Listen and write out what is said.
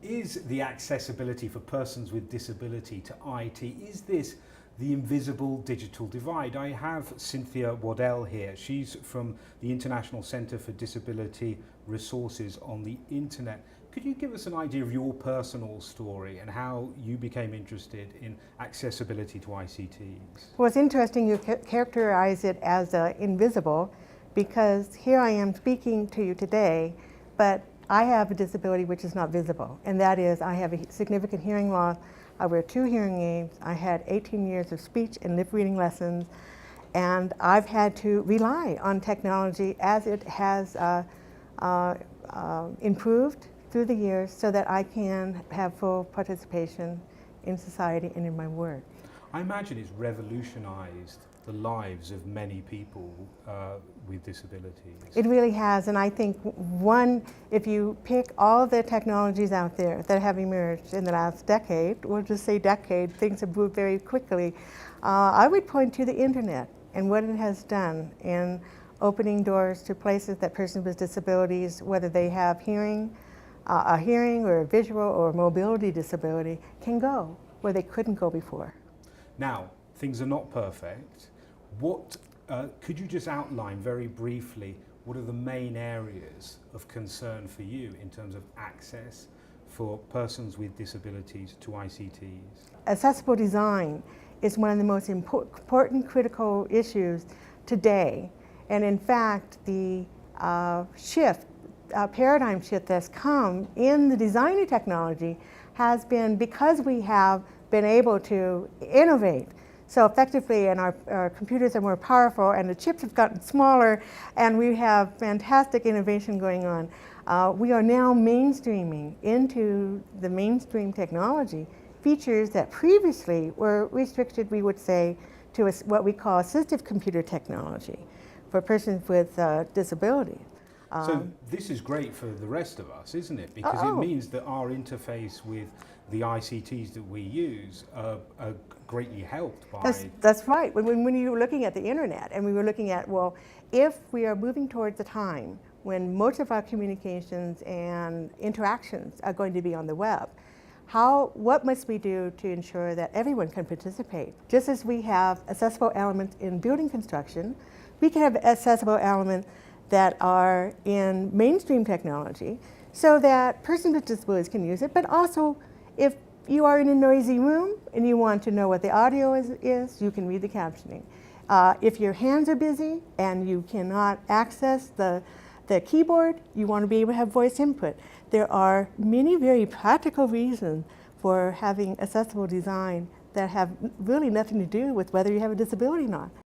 Is the accessibility for persons with disability to IT, is this the invisible digital divide? I have Cynthia Wadell here. She's from the International Centre for Disability Resources on the Internet. Could you give us an idea of your personal story and how you became interested in accessibility to ICTs? Well, it's interesting you characterize it as invisible, because here I am speaking to you today, but I have a disability which is not visible, and that is I have a significant hearing loss. I wear 2 hearing aids. I had 18 years of speech and lip reading lessons, and I've had to rely on technology as it has improved through the years so that I can have full participation in society and in my work. I imagine it's revolutionized the lives of many people with disabilities. It really has, and I think if you pick all the technologies out there that have emerged in the last decade, we'll just say decade, things have moved very quickly, I would point to the internet and what it has done in opening doors to places that persons with disabilities, whether they have a hearing or a visual or mobility disability, can go where they couldn't go before. Now, things are not perfect. What could you just outline very briefly what are the main areas of concern for you in terms of access for persons with disabilities to ICTs? Accessible design is one of the most important critical issues today, and in fact the paradigm shift that's come in the design of technology has been because we have been able to innovate so effectively, and our computers are more powerful, and the chips have gotten smaller, and we have fantastic innovation going on. We are now mainstreaming into the mainstream technology features that previously were restricted, we would say, to what we call assistive computer technology for persons with disabilities. So this is great for the rest of us, isn't it? Because it means that our interface with the ICTs that we use are greatly helped by... That's right. When you were looking at the internet and we were looking at, well, if we are moving towards a time when most of our communications and interactions are going to be on the web, what must we do to ensure that everyone can participate? Just as we have accessible elements in building construction, we can have accessible elements that are in mainstream technology so that persons with disabilities can use it, but also if you are in a noisy room and you want to know what the audio is, you can read the captioning. If your hands are busy and you cannot access the keyboard, you want to be able to have voice input. There are many very practical reasons for having accessible design that have really nothing to do with whether you have a disability or not.